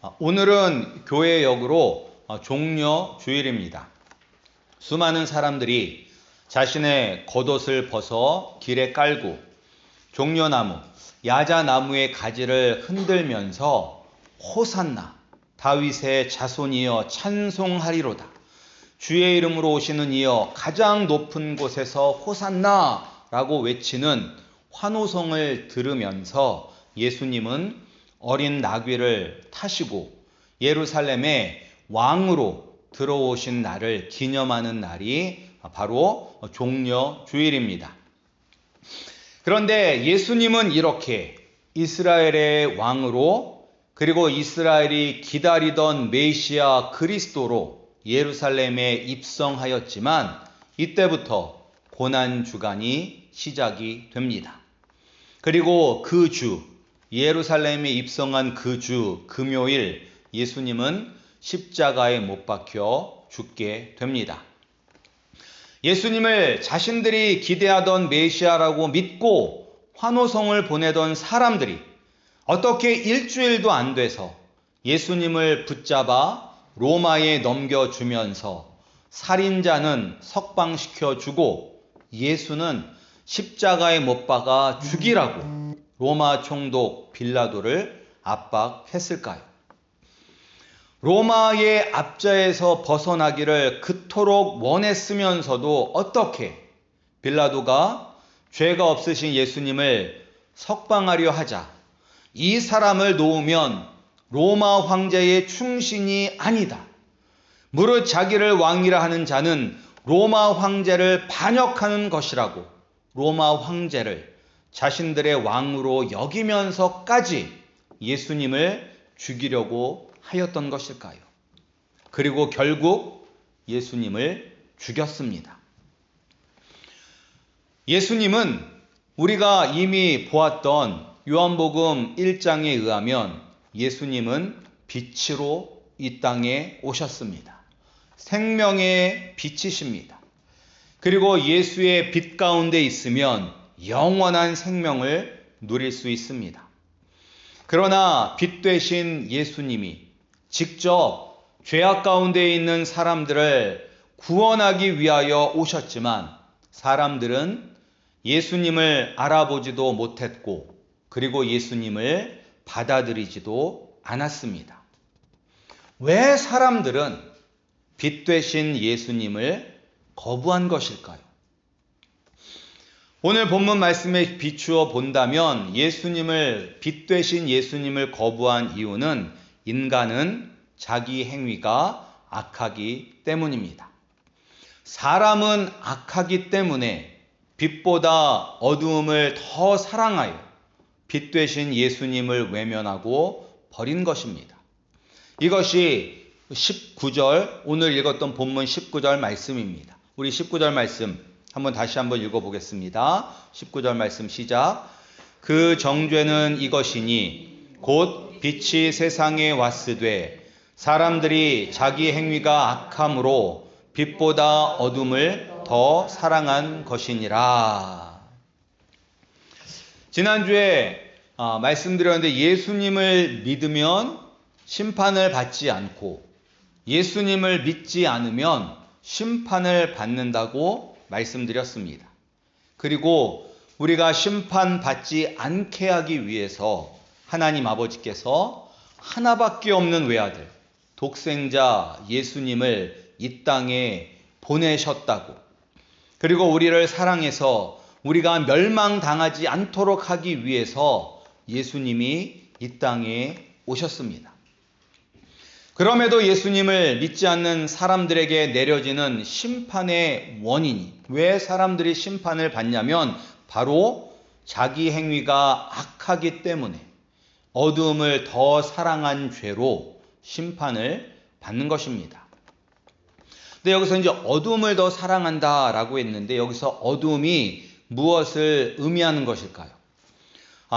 오늘은 교회 역으로 종려 주일입니다. 수많은 사람들이 자신의 겉옷을 벗어 길에 깔고 종려나무, 야자나무의 가지를 흔들면서 호산나, 다윗의 자손이여 찬송하리로다. 주의 이름으로 오시는 이여 가장 높은 곳에서 호산나라고 외치는 환호성을 들으면서 예수님은 어린 나귀를 타시고 예루살렘에 왕으로 들어오신 날을 기념하는 날이 바로 종려 주일입니다. 그런데 예수님은 이렇게 이스라엘의 왕으로 그리고 이스라엘이 기다리던 메시아 그리스도로 예루살렘에 입성하였지만 이때부터 고난주간이 시작이 됩니다. 그리고 그 주, 예루살렘에 입성한 그 주 금요일 예수님은 십자가에 못 박혀 죽게 됩니다. 예수님을 자신들이 기대하던 메시아라고 믿고 환호성을 보내던 사람들이 어떻게 일주일도 안 돼서 예수님을 붙잡아 로마에 넘겨주면서 살인자는 석방시켜주고 예수는 십자가에 못 박아 죽이라고 로마 총독 빌라도를 압박했을까요? 로마의 압제에서 벗어나기를 그토록 원했으면서도 어떻게 빌라도가 죄가 없으신 예수님을 석방하려 하자 이 사람을 놓으면 로마 황제의 충신이 아니다. 무릇 자기를 왕이라 하는 자는 로마 황제를 반역하는 것이라고 로마 황제를 자신들의 왕으로 여기면서까지 예수님을 죽이려고 하였던 것일까요? 그리고 결국 예수님을 죽였습니다. 예수님은 우리가 이미 보았던 요한복음 1장에 의하면 예수님은 빛으로 이 땅에 오셨습니다. 생명의 빛이십니다. 그리고 예수의 빛 가운데 있으면 영원한 생명을 누릴 수 있습니다. 그러나 빛 되신 예수님이 직접 죄악 가운데 있는 사람들을 구원하기 위하여 오셨지만 사람들은 예수님을 알아보지도 못했고 그리고 예수님을 받아들이지도 않았습니다. 왜 사람들은 빛 되신 예수님을 거부한 것일까요? 오늘 본문 말씀에 비추어 본다면 빛 되신 예수님을 거부한 이유는 인간은 자기 행위가 악하기 때문입니다. 사람은 악하기 때문에 빛보다 어두움을 더 사랑하여 빛 되신 예수님을 외면하고 버린 것입니다. 이것이 19절, 오늘 읽었던 본문 19절 말씀입니다. 우리 19절 말씀 다시 한번 읽어보겠습니다. 19절 말씀 시작. 그 정죄는 이것이니 곧 빛이 세상에 왔으되 사람들이 자기 행위가 악함으로 빛보다 어둠을 더 사랑한 것이니라. 지난주에 말씀드렸는데 예수님을 믿으면 심판을 받지 않고 예수님을 믿지 않으면 심판을 받는다고 말씀드렸습니다. 그리고 우리가 심판받지 않게 하기 위해서 하나님 아버지께서 하나밖에 없는 외아들, 독생자 예수님을 이 땅에 보내셨다고. 그리고 우리를 사랑해서 우리가 멸망당하지 않도록 하기 위해서 예수님이 이 땅에 오셨습니다. 그럼에도 예수님을 믿지 않는 사람들에게 내려지는 심판의 원인이 왜 사람들이 심판을 받냐면 바로 자기 행위가 악하기 때문에 어두움을 더 사랑한 죄로 심판을 받는 것입니다. 근데 여기서 이제 어두움을 더 사랑한다라고 했는데 여기서 어두움이 무엇을 의미하는 것일까요?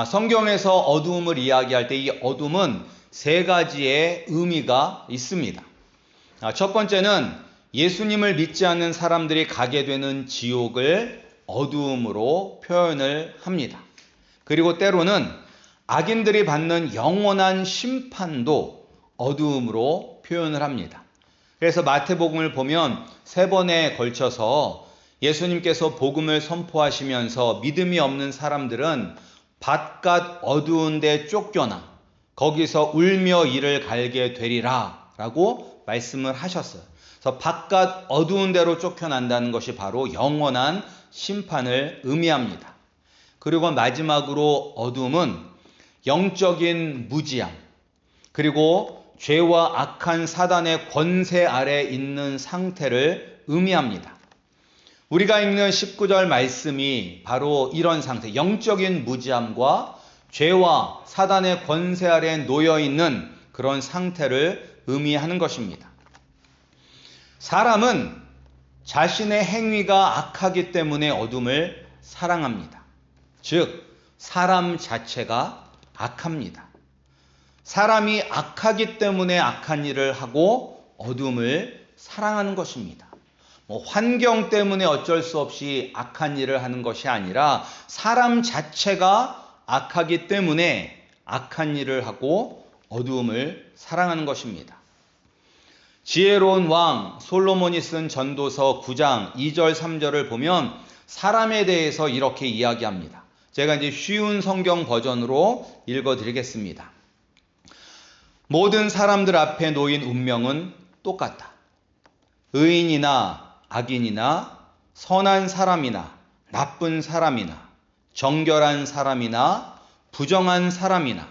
성경에서 어두움을 이야기할 때 이 어둠은 세 가지의 의미가 있습니다. 첫 번째는 예수님을 믿지 않는 사람들이 가게 되는 지옥을 어두움으로 표현을 합니다. 그리고 때로는 악인들이 받는 영원한 심판도 어두움으로 표현을 합니다. 그래서 마태복음을 보면 3번에 걸쳐서 예수님께서 복음을 선포하시면서 믿음이 없는 사람들은 바깥 어두운 데 쫓겨나 거기서 울며 이를 갈게 되리라 라고 말씀을 하셨어요. 그래서 바깥 어두운 데로 쫓겨난다는 것이 바로 영원한 심판을 의미합니다. 그리고 마지막으로 어둠은 영적인 무지함, 그리고 죄와 악한 사단의 권세 아래 있는 상태를 의미합니다. 우리가 읽는 19절 말씀이 바로 이런 상태, 영적인 무지함과 죄와 사단의 권세 아래 놓여 있는 그런 상태를 의미하는 것입니다. 사람은 자신의 행위가 악하기 때문에 어둠을 사랑합니다. 즉, 사람 자체가 악합니다. 사람이 악하기 때문에 악한 일을 하고 어둠을 사랑하는 것입니다. 환경 때문에 어쩔 수 없이 악한 일을 하는 것이 아니라 사람 자체가 악하기 때문에 악한 일을 하고 어두움을 사랑하는 것입니다. 지혜로운 왕 솔로몬이 쓴 전도서 9장 2절 3절을 보면 사람에 대해서 이렇게 이야기합니다. 제가 이제 쉬운 성경 버전으로 읽어드리겠습니다. 모든 사람들 앞에 놓인 운명은 똑같다. 의인이나 악인이나 선한 사람이나 나쁜 사람이나 정결한 사람이나 부정한 사람이나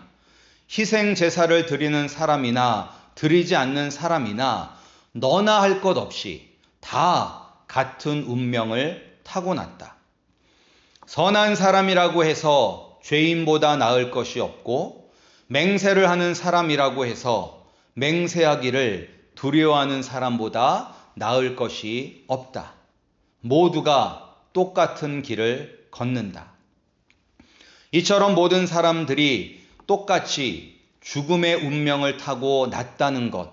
희생 제사를 드리는 사람이나 드리지 않는 사람이나 너나 할 것 없이 다 같은 운명을 타고났다. 선한 사람이라고 해서 죄인보다 나을 것이 없고 맹세를 하는 사람이라고 해서 맹세하기를 두려워하는 사람보다 나을 것이 없다. 모두가 똑같은 길을 걷는다. 이처럼 모든 사람들이 똑같이 죽음의 운명을 타고 났다는 것,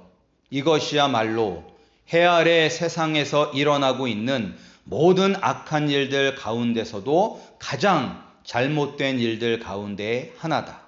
이것이야말로 해 아래 세상에서 일어나고 있는 모든 악한 일들 가운데서도 가장 잘못된 일들 가운데 하나다.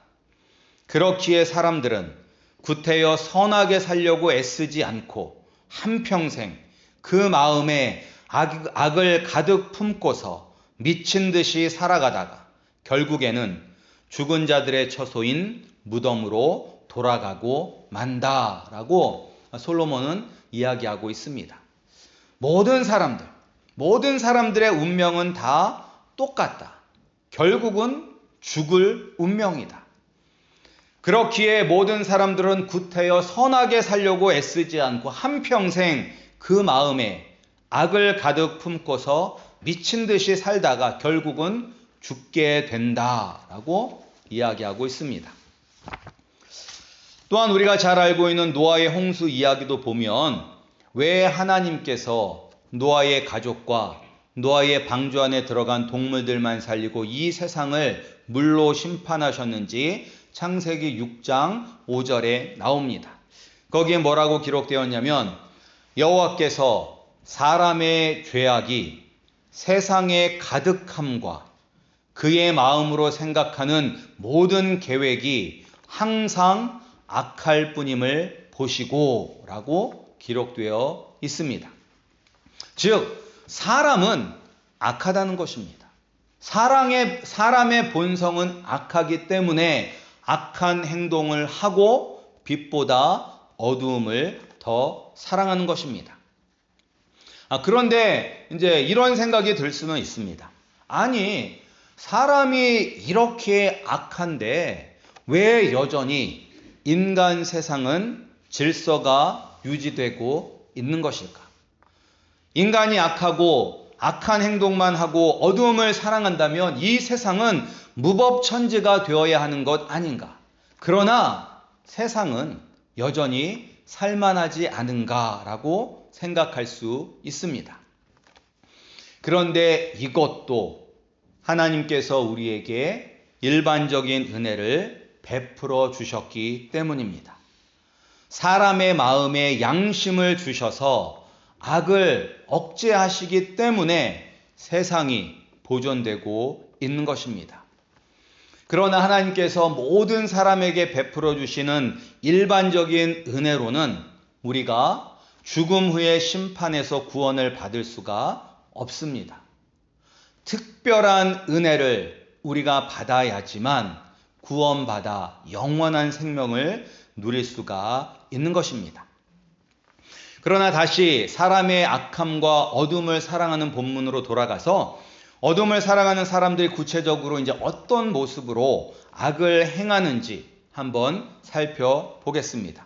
그렇기에 사람들은 구태여 선하게 살려고 애쓰지 않고 한평생 그 마음에 악을 가득 품고서 미친 듯이 살아가다가 결국에는 죽은 자들의 처소인 무덤으로 돌아가고 만다라고 솔로몬은 이야기하고 있습니다. 모든 사람들의 운명은 다 똑같다. 결국은 죽을 운명이다. 그렇기에 모든 사람들은 구태여 선하게 살려고 애쓰지 않고 한평생 그 마음에 악을 가득 품고서 미친 듯이 살다가 결국은 죽게 된다라고 이야기하고 있습니다. 또한 우리가 잘 알고 있는 노아의 홍수 이야기도 보면 왜 하나님께서 노아의 가족과 노아의 방주 안에 들어간 동물들만 살리고 이 세상을 물로 심판하셨는지 창세기 6장 5절에 나옵니다. 거기에 뭐라고 기록되었냐면 여호와께서 사람의 죄악이 세상에 가득함과 그의 마음으로 생각하는 모든 계획이 항상 악할 뿐임을 보시고 라고 기록되어 있습니다. 즉 사람은 악하다는 것입니다. 사람의 본성은 악하기 때문에 악한 행동을 하고 빛보다 어두움을 더 사랑하는 것입니다. 그런데 이제 이런 생각이 들 수는 있습니다. 아니, 사람이 이렇게 악한데 왜 여전히 인간 세상은 질서가 유지되고 있는 것일까? 인간이 악하고 악한 행동만 하고 어두움을 사랑한다면 이 세상은 무법천지가 되어야 하는 것 아닌가? 그러나 세상은 여전히 살만하지 않은가라고 생각할 수 있습니다. 그런데 이것도 하나님께서 우리에게 일반적인 은혜를 베풀어 주셨기 때문입니다. 사람의 마음에 양심을 주셔서 악을 억제하시기 때문에 세상이 보존되고 있는 것입니다. 그러나 하나님께서 모든 사람에게 베풀어 주시는 일반적인 은혜로는 우리가 죽음 후의 심판에서 구원을 받을 수가 없습니다. 특별한 은혜를 우리가 받아야지만 구원받아 영원한 생명을 누릴 수가 있는 것입니다. 그러나 다시 사람의 악함과 어둠을 사랑하는 본문으로 돌아가서 어둠을 사랑하는 사람들이 구체적으로 이제 어떤 모습으로 악을 행하는지 한번 살펴보겠습니다.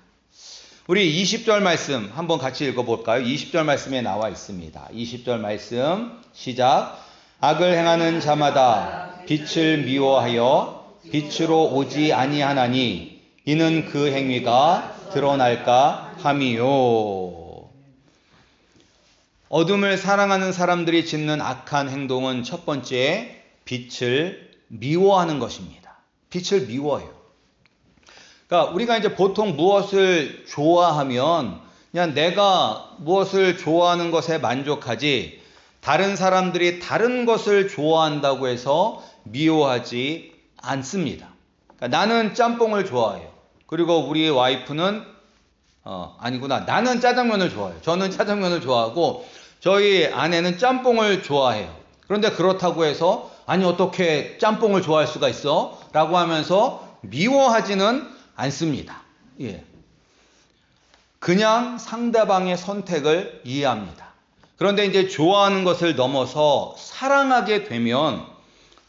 우리 20절 말씀 한번 같이 읽어볼까요? 20절 말씀에 나와 있습니다. 20절 말씀 시작. 악을 행하는 자마다 빛을 미워하여 빛으로 오지 아니하나니 이는 그 행위가 드러날까 함이요. 어둠을 사랑하는 사람들이 짓는 악한 행동은 첫 번째, 빛을 미워하는 것입니다. 빛을 미워해요. 그러니까 우리가 이제 보통 무엇을 좋아하면 그냥 내가 무엇을 좋아하는 것에 만족하지 다른 사람들이 다른 것을 좋아한다고 해서 미워하지 않습니다. 그러니까 나는 짬뽕을 좋아해요. 그리고 우리 와이프는 나는 짜장면을 좋아해요. 저는 짜장면을 좋아하고 저희 아내는 짬뽕을 좋아해요. 그런데 그렇다고 해서 아니 어떻게 짬뽕을 좋아할 수가 있어? 라고 하면서 미워하지는 않습니다. 예. 그냥 상대방의 선택을 이해합니다. 그런데 이제 좋아하는 것을 넘어서 사랑하게 되면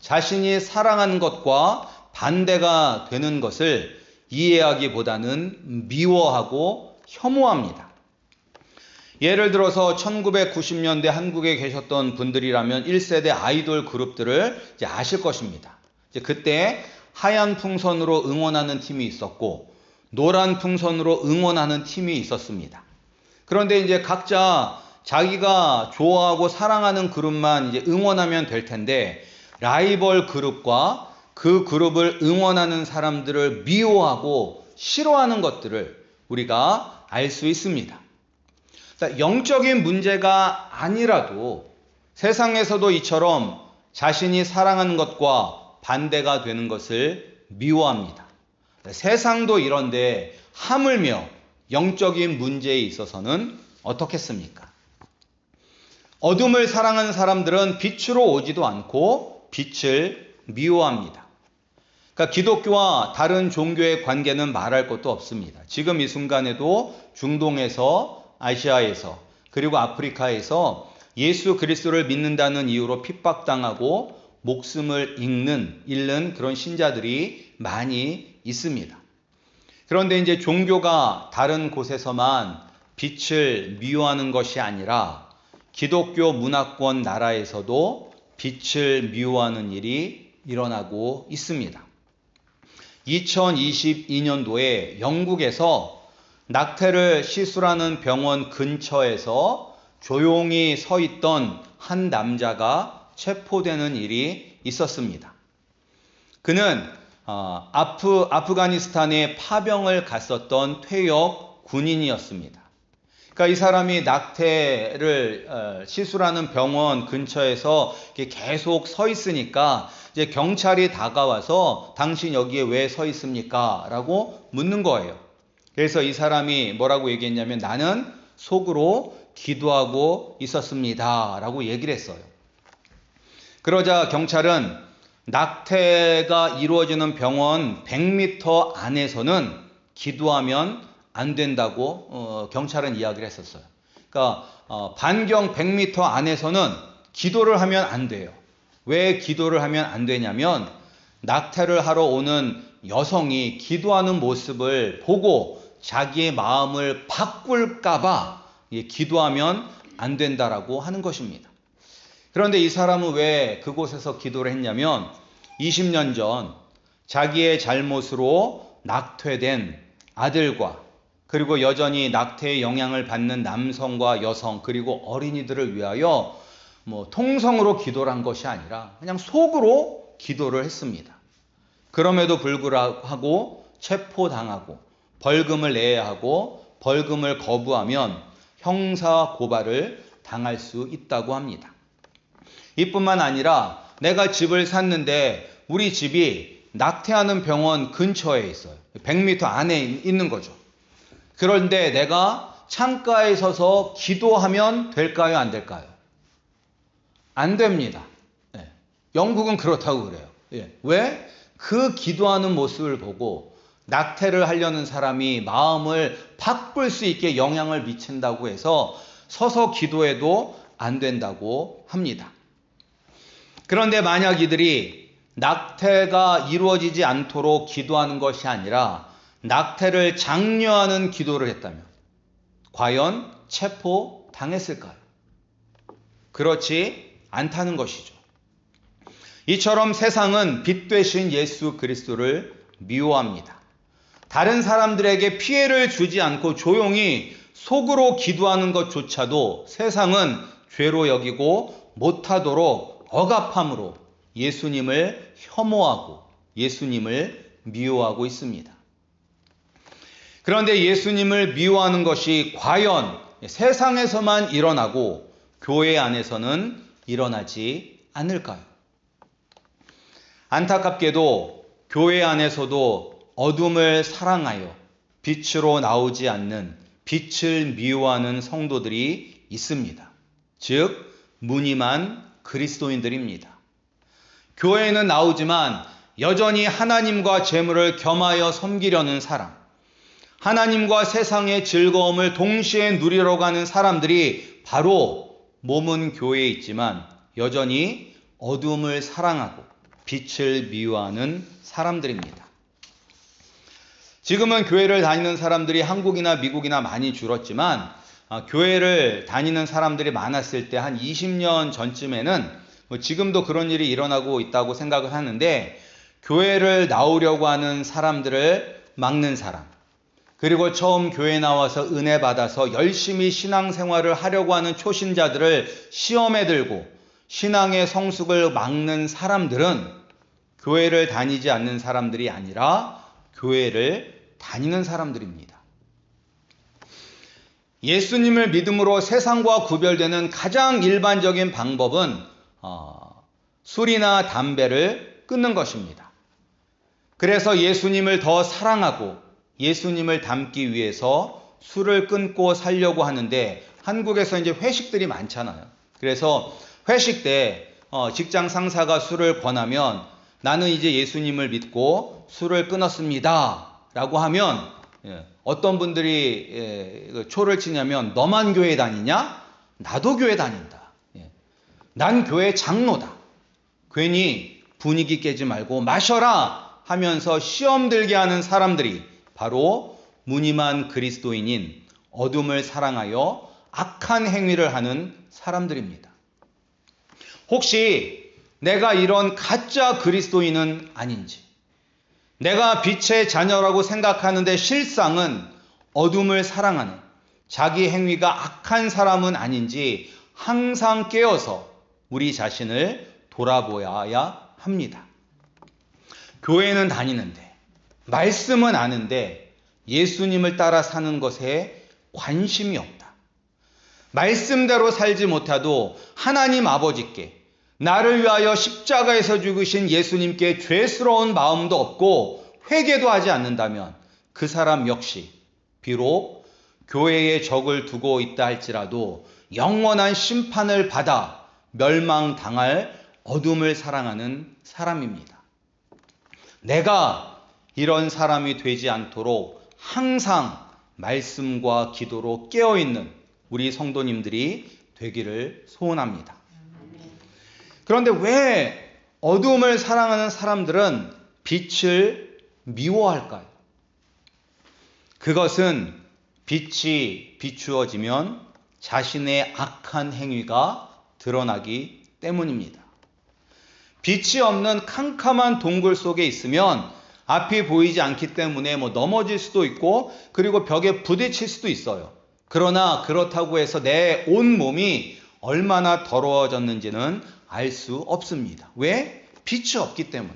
자신이 사랑하는 것과 반대가 되는 것을 이해하기보다는 미워하고 혐오합니다. 예를 들어서 1990년대 한국에 계셨던 분들이라면 1세대 아이돌 그룹들을 이제 아실 것입니다. 이제 그때 하얀 풍선으로 응원하는 팀이 있었고 노란 풍선으로 응원하는 팀이 있었습니다. 그런데 이제 각자 자기가 좋아하고 사랑하는 그룹만 이제 응원하면 될 텐데 라이벌 그룹과 그 그룹을 응원하는 사람들을 미워하고 싫어하는 것들을 우리가 알 수 있습니다. 영적인 문제가 아니라도 세상에서도 이처럼 자신이 사랑하는 것과 반대가 되는 것을 미워합니다. 세상도 이런데 하물며 영적인 문제에 있어서는 어떻겠습니까? 어둠을 사랑하는 사람들은 빛으로 오지도 않고 빛을 미워합니다. 그러니까 기독교와 다른 종교의 관계는 말할 것도 없습니다. 지금 이 순간에도 중동에서 아시아에서 그리고 아프리카에서 예수 그리스도를 믿는다는 이유로 핍박당하고 목숨을 잃는 그런 신자들이 많이 있습니다. 그런데 이제 종교가 다른 곳에서만 빛을 미워하는 것이 아니라 기독교 문화권 나라에서도 빛을 미워하는 일이 일어나고 있습니다. 2022년도에 영국에서 낙태를 시술하는 병원 근처에서 조용히 서 있던 한 남자가 체포되는 일이 있었습니다. 그는 아프가니스탄에 파병을 갔었던 퇴역 군인이었습니다. 그러니까 이 사람이 낙태를 시술하는 병원 근처에서 계속 서 있으니까 이제 경찰이 다가와서 당신 여기에 왜 서 있습니까? 라고 묻는 거예요. 그래서 이 사람이 뭐라고 얘기했냐면 나는 속으로 기도하고 있었습니다. 라고 얘기를 했어요. 그러자 경찰은 낙태가 이루어지는 병원 100m 안에서는 기도하면 안 된다고 경찰은 이야기를 했었어요. 그러니까 반경 100m 안에서는 기도를 하면 안 돼요. 왜 기도를 하면 안 되냐면 낙태를 하러 오는 여성이 기도하는 모습을 보고 자기의 마음을 바꿀까봐 기도하면 안 된다라고 하는 것입니다. 그런데 이 사람은 왜 그곳에서 기도를 했냐면 20년 전 자기의 잘못으로 낙태된 아들과 그리고 여전히 낙태의 영향을 받는 남성과 여성 그리고 어린이들을 위하여 통성으로 기도를 한 것이 아니라 그냥 속으로 기도를 했습니다. 그럼에도 불구하고 체포당하고 벌금을 내야 하고 벌금을 거부하면 형사 고발을 당할 수 있다고 합니다. 이뿐만 아니라 내가 집을 샀는데 우리 집이 낙태하는 병원 근처에 있어요. 100m 안에 있는 거죠. 그런데 내가 창가에 서서 기도하면 될까요? 안 될까요? 안 됩니다. 예. 영국은 그렇다고 그래요. 예. 왜? 그 기도하는 모습을 보고 낙태를 하려는 사람이 마음을 바꿀 수 있게 영향을 미친다고 해서 서서 기도해도 안 된다고 합니다. 그런데 만약 이들이 낙태가 이루어지지 않도록 기도하는 것이 아니라 낙태를 장려하는 기도를 했다면 과연 체포당했을까요? 그렇지 않다는 것이죠. 이처럼 세상은 빛 되신 예수 그리스도를 미워합니다. 다른 사람들에게 피해를 주지 않고 조용히 속으로 기도하는 것조차도 세상은 죄로 여기고 못하도록 억압함으로 예수님을 혐오하고 예수님을 미워하고 있습니다. 그런데 예수님을 미워하는 것이 과연 세상에서만 일어나고 교회 안에서는 일어나지 않을까요? 안타깝게도 교회 안에서도 어둠을 사랑하여 빛으로 나오지 않는 빛을 미워하는 성도들이 있습니다. 즉 무늬만 그리스도인들입니다. 교회에는 나오지만 여전히 하나님과 재물을 겸하여 섬기려는 사람, 하나님과 세상의 즐거움을 동시에 누리러 가는 사람들이 바로 몸은 교회에 있지만 여전히 어둠을 사랑하고 빛을 미워하는 사람들입니다. 지금은 교회를 다니는 사람들이 한국이나 미국이나 많이 줄었지만 교회를 다니는 사람들이 많았을 때 한 20년 전쯤에는 지금도 그런 일이 일어나고 있다고 생각을 하는데 교회를 나오려고 하는 사람들을 막는 사람, 그리고 처음 교회 나와서 은혜 받아서 열심히 신앙생활을 하려고 하는 초신자들을 시험에 들고 신앙의 성숙을 막는 사람들은 교회를 다니지 않는 사람들이 아니라 교회를 다니는 사람들입니다. 예수님을 믿음으로 세상과 구별되는 가장 일반적인 방법은 술이나 담배를 끊는 것입니다. 그래서 예수님을 더 사랑하고 예수님을 닮기 위해서 술을 끊고 살려고 하는데 한국에서 이제 회식들이 많잖아요. 그래서 회식 때 직장 상사가 술을 권하면 나는 이제 예수님을 믿고 술을 끊었습니다 라고 하면 어떤 분들이 초를 치냐면 너만 교회 다니냐? 나도 교회 다닌다. 난 교회 장로다. 괜히 분위기 깨지 말고 마셔라 하면서 시험 들게 하는 사람들이 바로 무늬만 그리스도인인 어둠을 사랑하여 악한 행위를 하는 사람들입니다. 혹시 내가 이런 가짜 그리스도인은 아닌지, 내가 빛의 자녀라고 생각하는데 실상은 어둠을 사랑하는 자기 행위가 악한 사람은 아닌지 항상 깨어서 우리 자신을 돌아보아야 합니다. 교회는 다니는데, 말씀은 아는데 예수님을 따라 사는 것에 관심이 없다. 말씀대로 살지 못해도 하나님 아버지께 나를 위하여 십자가에서 죽으신 예수님께 죄스러운 마음도 없고 회개도 하지 않는다면 그 사람 역시 비록 교회에 적을 두고 있다 할지라도 영원한 심판을 받아 멸망당할 어둠을 사랑하는 사람입니다. 내가 이런 사람이 되지 않도록 항상 말씀과 기도로 깨어있는 우리 성도님들이 되기를 소원합니다. 그런데 왜 어둠을 사랑하는 사람들은 빛을 미워할까요? 그것은 빛이 비추어지면 자신의 악한 행위가 드러나기 때문입니다. 빛이 없는 캄캄한 동굴 속에 있으면 앞이 보이지 않기 때문에 넘어질 수도 있고 그리고 벽에 부딪힐 수도 있어요. 그러나 그렇다고 해서 내 온 몸이 얼마나 더러워졌는지는 알 수 없습니다. 왜? 빛이 없기 때문에.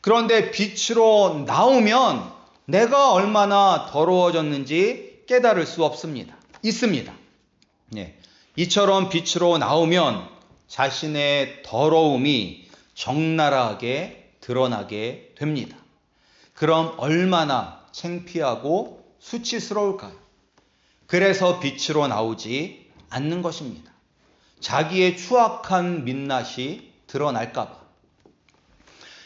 그런데 빛으로 나오면 내가 얼마나 더러워졌는지 깨달을 수 없습니다. 있습니다. 이처럼 빛으로 나오면 자신의 더러움이 적나라하게 드러나게 됩니다. 됩니다. 그럼 얼마나 창피하고 수치스러울까요? 그래서 빛으로 나오지 않는 것입니다. 자기의 추악한 민낯이 드러날까봐.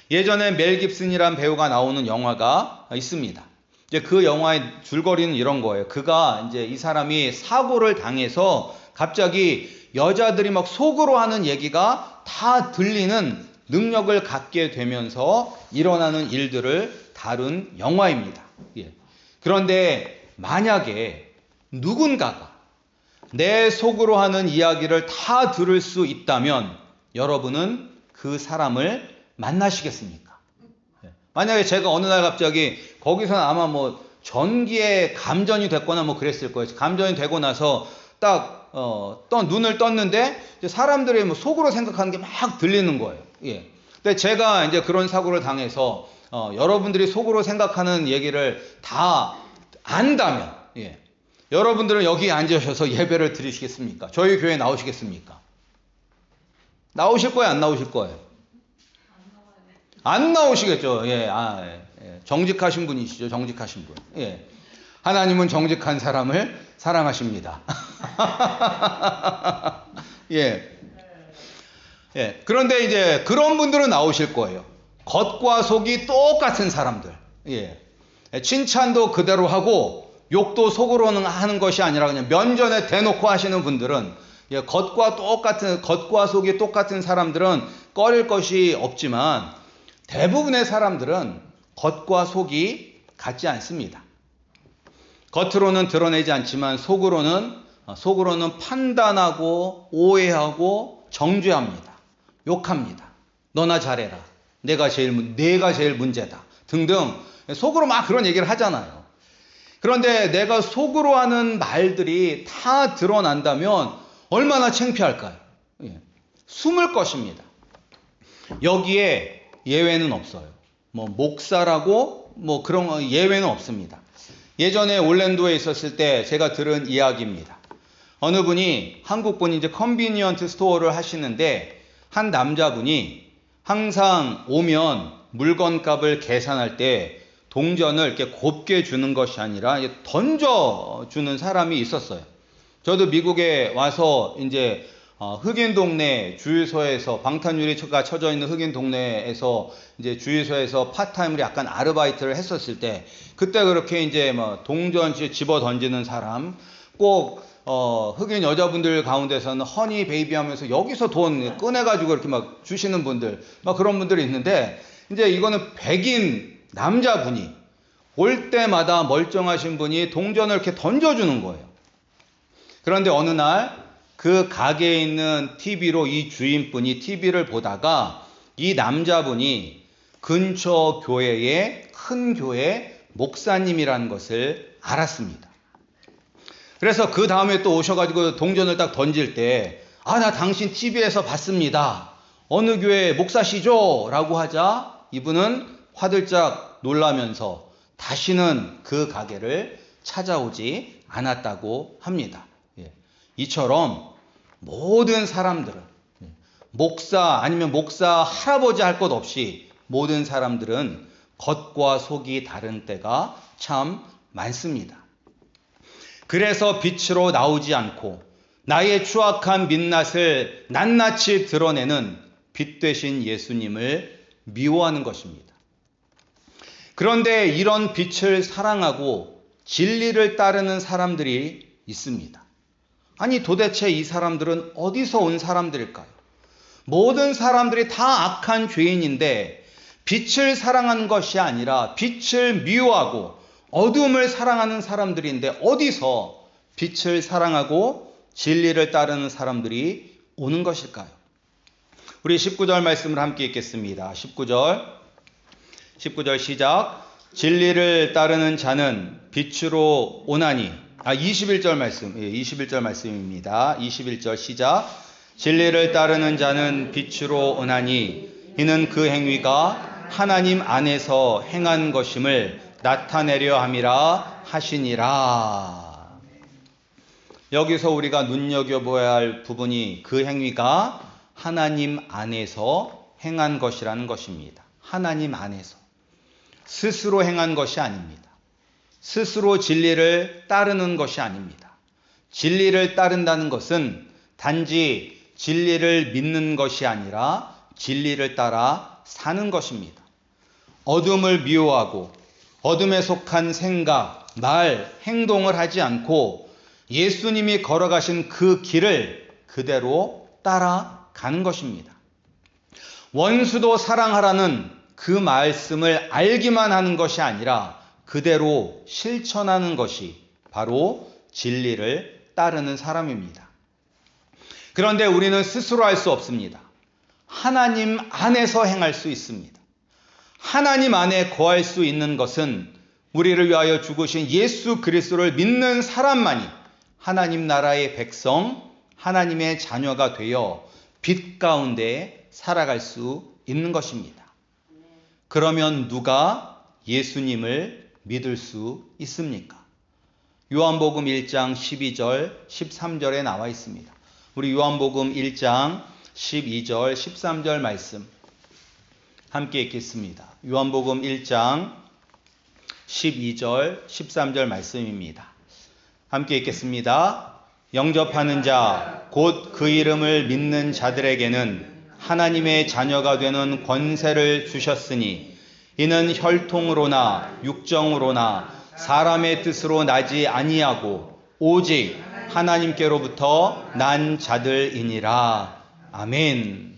예전에 멜 깁슨이란 배우가 나오는 영화가 있습니다. 이제 그 영화의 줄거리는 이런 거예요. 그가 이제 이 사람이 사고를 당해서 갑자기 여자들이 막 속으로 하는 얘기가 다 들리는 능력을 갖게 되면서 일어나는 일들을 다룬 영화입니다. 예. 그런데 만약에 누군가가 내 속으로 하는 이야기를 다 들을 수 있다면 여러분은 그 사람을 만나시겠습니까? 만약에 제가 어느 날 갑자기 거기서는 아마 뭐 전기에 감전이 됐거나 뭐 그랬을 거예요. 감전이 되고 나서 딱 눈을 떴는데 사람들이 뭐 속으로 생각하는 게 막 들리는 거예요. 예. 근데 제가 이제 그런 사고를 당해서 여러분들이 속으로 생각하는 얘기를 다 안다면, 예. 여러분들은 여기 앉으셔서 예배를 드리시겠습니까? 저희 교회 나오시겠습니까? 나오실 거예요, 안 나오실 거예요? 안 나오시겠죠. 예, 예. 정직하신 분이시죠. 정직하신 분. 예. 하나님은 정직한 사람을 사랑하십니다. 예. 예. 그런데 이제 그런 분들은 나오실 거예요. 겉과 속이 똑같은 사람들. 예. 칭찬도 그대로 하고 욕도 속으로는 하는 것이 아니라 그냥 면전에 대놓고 하시는 분들은, 예, 겉과 속이 똑같은 사람들은 꺼릴 것이 없지만 대부분의 사람들은 겉과 속이 같지 않습니다. 겉으로는 드러내지 않지만 속으로는 판단하고 오해하고 정죄합니다. 욕합니다. 너나 잘해라. 내가 제일 문제다. 등등 속으로 막 그런 얘기를 하잖아요. 그런데 내가 속으로 하는 말들이 다 드러난다면 얼마나 창피할까요? 예. 숨을 것입니다. 여기에 예외는 없어요. 뭐 목사라고 뭐 그런 예외는 없습니다. 예전에 올랜도에 있었을 때 제가 들은 이야기입니다. 어느 분이 한국 분이 이제 컨비니언트 스토어를 하시는데 한 남자분이 항상 오면 물건값을 계산할 때 동전을 이렇게 곱게 주는 것이 아니라 던져 주는 사람이 있었어요. 저도 미국에 와서 이제 흑인 동네 주유소에서 방탄유리가 쳐져 있는 흑인 동네에서 이제 주유소에서 파타임으로 약간 아르바이트를 했었을 때 그때 그렇게 이제 뭐 동전 집어 던지는 사람 꼭 흑인 여자분들 가운데서는 허니 베이비 하면서 여기서 돈 꺼내가지고 이렇게 막 주시는 분들 막 그런 분들이 있는데 이제 이거는 백인 남자분이 올 때마다 멀쩡하신 분이 동전을 이렇게 던져주는 거예요. 그런데 어느 날 그 가게에 있는 TV로 이 주인분이 TV를 보다가 이 남자분이 근처 교회의 큰 교회 목사님이라는 것을 알았습니다. 그래서 그 다음에 또 오셔가지고 동전을 딱 던질 때 나 당신 TV에서 봤습니다. 어느 교회 목사시죠? 라고 하자 이분은 화들짝 놀라면서 다시는 그 가게를 찾아오지 않았다고 합니다. 이처럼 모든 사람들은 목사 아니면 목사 할아버지 할 것 없이 모든 사람들은 겉과 속이 다른 때가 참 많습니다. 그래서 빛으로 나오지 않고 나의 추악한 민낯을 낱낱이 드러내는 빛 되신 예수님을 미워하는 것입니다. 그런데 이런 빛을 사랑하고 진리를 따르는 사람들이 있습니다. 아니 도대체 이 사람들은 어디서 온 사람들일까요? 모든 사람들이 다 악한 죄인인데 빛을 사랑하는 것이 아니라 빛을 미워하고 어둠을 사랑하는 사람들인데 어디서 빛을 사랑하고 진리를 따르는 사람들이 오는 것일까요? 우리 19절 말씀을 함께 읽겠습니다. 19절 시작. 진리를 따르는 자는 빛으로 오나니 21절 말씀, 21절 말씀입니다. 21절 시작. 진리를 따르는 자는 빛으로 오나니 이는 그 행위가 하나님 안에서 행한 것임을 나타내려 함이라 하시니라. 여기서 우리가 눈여겨보아야 할 부분이 그 행위가 하나님 안에서 행한 것이라는 것입니다. 하나님 안에서. 스스로 행한 것이 아닙니다. 스스로 진리를 따르는 것이 아닙니다. 진리를 따른다는 것은 단지 진리를 믿는 것이 아니라 진리를 따라 사는 것입니다. 어둠을 미워하고 어둠에 속한 생각, 말, 행동을 하지 않고 예수님이 걸어가신 그 길을 그대로 따라가는 것입니다. 원수도 사랑하라는 그 말씀을 알기만 하는 것이 아니라 그대로 실천하는 것이 바로 진리를 따르는 사람입니다. 그런데 우리는 스스로 할 수 없습니다. 하나님 안에서 행할 수 있습니다. 하나님 안에 거할 수 있는 것은 우리를 위하여 죽으신 예수 그리스도를 믿는 사람만이 하나님 나라의 백성, 하나님의 자녀가 되어 빛 가운데 살아갈 수 있는 것입니다. 그러면 누가 예수님을 믿을 수 있습니까? 요한복음 1장 12절, 13절에 나와 있습니다. 우리 요한복음 1장 12절, 13절 말씀 함께 읽겠습니다. 요한복음 1장 12절, 13절 말씀입니다. 함께 읽겠습니다. 영접하는 자, 곧 그 이름을 믿는 자들에게는 하나님의 자녀가 되는 권세를 주셨으니 이는 혈통으로나 육정으로나 사람의 뜻으로 나지 아니하고 오직 하나님께로부터 난 자들이니라. 아멘.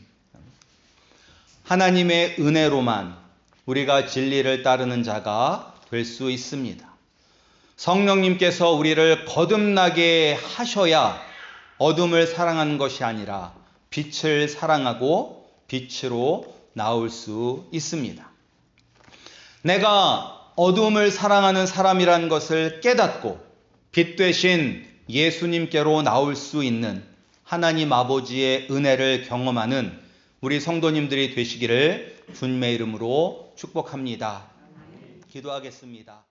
하나님의 은혜로만 우리가 진리를 따르는 자가 될 수 있습니다. 성령님께서 우리를 거듭나게 하셔야 어둠을 사랑하는 것이 아니라 빛을 사랑하고 빛으로 나올 수 있습니다. 내가 어둠을 사랑하는 사람이라는 것을 깨닫고 빛 되신 예수님께로 나올 수 있는 하나님 아버지의 은혜를 경험하는 우리 성도님들이 되시기를 주님의 이름으로 축복합니다. 기도하겠습니다.